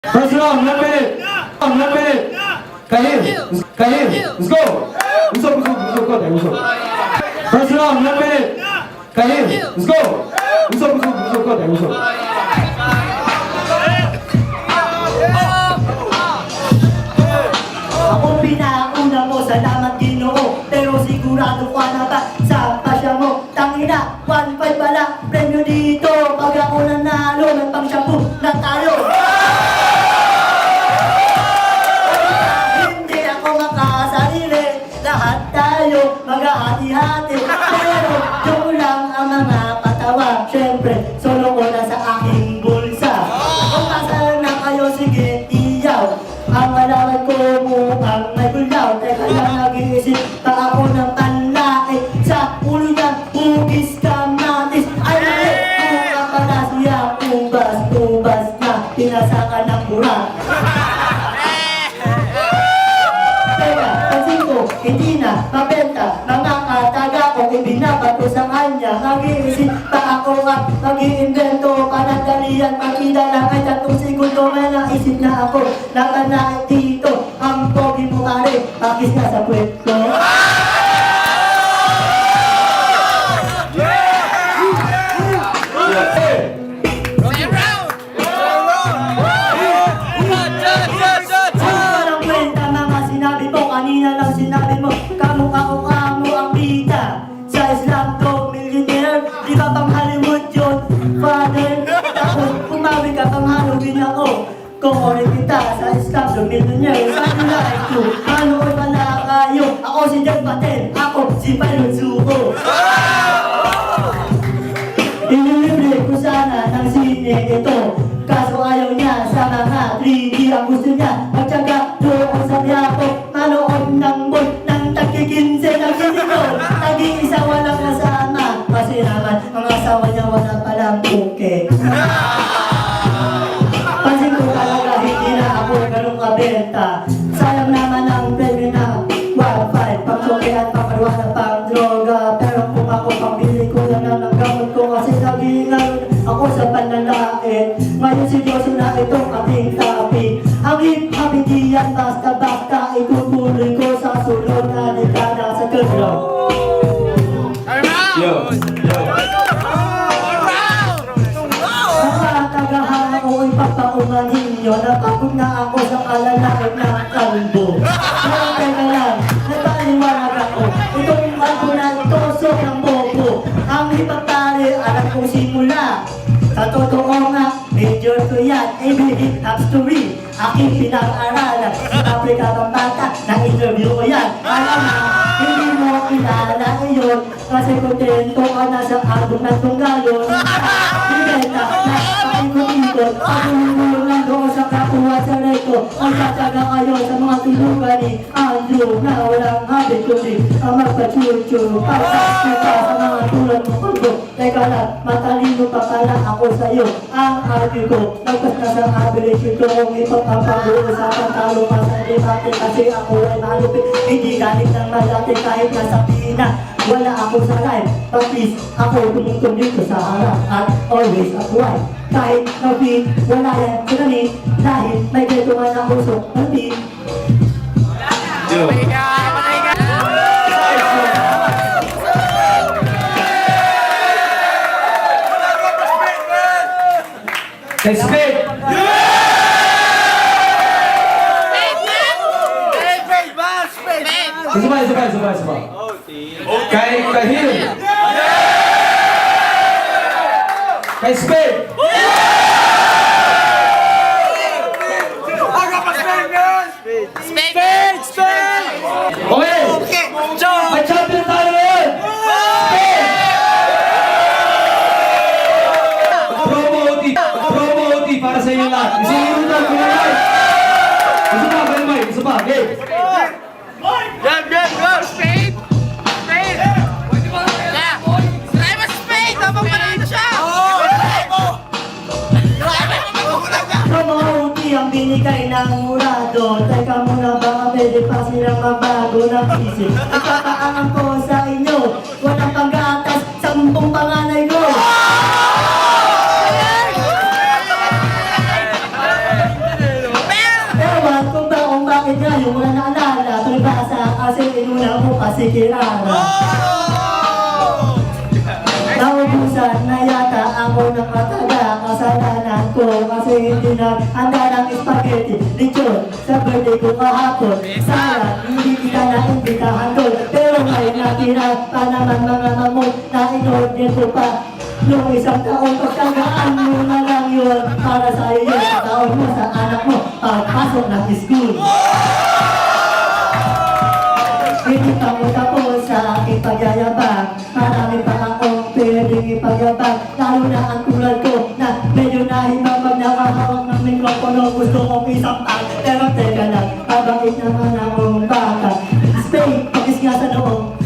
First round, 1 minute. 1 minute. Kahil. Let's go. Usap. First round, 1 minute. Kahil. Let's go. Usap. Ako pinauna mo, salamat Ginoo. Pero sigurado ka na ba sa pasya mo? Tangina, 1-5 pala, premyo dito. Pag ako nanalo, ng pang-shampoo na tayo. Hindi ako makasarili, lahat tayo mag-ahati-hati. Pero yung lang ang mga patawa. Siyempre, solo ko na sa aking bulsa. Kung kasal na kayo, sige, iyaw. Ang malawat ko mukhang may gulaw. Teka lang, nag-iisip pa ako ng panlait. Sa ulo niya, hugis kamatis. Ay, mali, mukha pala siya. Ubas na, pinasakan ng mura. Teka, pansin ko, hindi na mabenta. Mga kataga ko, ibinabato sa kanya. Nag-iisip pa ako at mag-iimbento. Panandalian, pagkita lang ay 3 segundo. May naisip na ako, nakanain dito. Ang pogi mo kare, pakis na sa pwesto. Walang kwenta mga sinabi mo, kanina lang sinabi mo. Kamukha ko kamo ang bida. Sa Islam to, millionaire. Di ba pang Hollywood yun, father? Tapos pumawi ka pang Halloween ako. Kung orin kita sa Islam to, millionaire. Ano like you? Ano ko pala kayo? Ako si Jack Patel, ako si Pilot Zuko. Ililibre ko sana ng sine ito. Kaso ayaw niya sa mga 3D. Ang gusto niya magtyaga doon sa Quiapo. Manood ng ball ng tagi-15 ng sinigol. Tagi-isa walang kasama. Kasi naman ang asawa niya wala palang puke. Pansin ko talaga hindi na ako ganun kabenta. Sayang naman ang premyo na 1-5. Pang-choke at pang-arwana, pang-droga. Pero kung ako pambili ko lang ng gamot ko. Kasi nag-iingal ako sa panlalait. Ngayon seryoso na itong ating topic. Ang hip-hop hindi yan basta-basta. Itutuloy ko sa sunod na dekada sa gagawin. Yo. Mga tagahanga ko ipapaumanin nyo. Napagod na ako sa kalalakit ng kalbo. Pero teka lang, nataliwanag ako. Itong kalbo na ito, sobrang bobo. Ang ipapare, alam kong simula. Sa totoo nga, major ko yan. Hip hop story, aking pinag-aralan. Sa Africa ng bata, na-interview ko yan. Alam na, hindi mo kilala iyon. Kasi kontento ka na sa album na tunggalon. Ibenta na pakikot-ikot. Pagulong lang doon sa kapuha sa reko. Ang tataga kayo sa mga tulugan ni Andrew na walang habit kundi ang magpa-chuchu. Pagkakita sa mga tulad mo kundo. Teka lang, matalino pa pala ako sa'yo. Ang argue ko, nagpas na sa ability ko. Kung ipagpapaguusapan talo pa sa debate. Kasi ako ay malupit. Hindi galit ng malaki kahit nasa Pina. Wala ako sa life, but please, ako tumutong dito sa harap at always upright. Kahit na-fit, wala yan sa gamin. Dahil may ganito man ang puso, hindi. Yo. Next pick. Isa pa. Kahil. Kay Spade. Okay. May champion tayo ngayon. Promo OT para sa inyo lahat. Isingin mo na. Isa pa. Okay. Spade! Spade! Yeah! Try mo spade! Habang manalo siya! Promote ang binigay ng murado. Teka muna, baka pwede pa silang mabago ng isip. Ipakaangan ko sa inyo. Walang pag-aatas, 10 panganay ko. sikirara. Naubusan na yata ako ng mataga. Kasalanan ko kasi hindi na handa ng spaghetti lechon sa birthday ko kahapon. Sayang, hindi kita na-imbitahan doon. Pero ngayon natira pa naman mga mamot na in-order ko pa. Noong isang taon, pagkagaan mo na lang yun. Para sa iyo, sa taon mo, sa anak mo, pagpasok ng school. Hindi pa mo tapos sa aking pagyayabang. Marami pa akong pwedeng ipagyabang. Lalo na ang tulad ko na medyo nahibang pag nakahawak ng mikropono. Gusto kong isampal, pero teka lang, mabait naman akong bata. Stay, pagis nga sa noong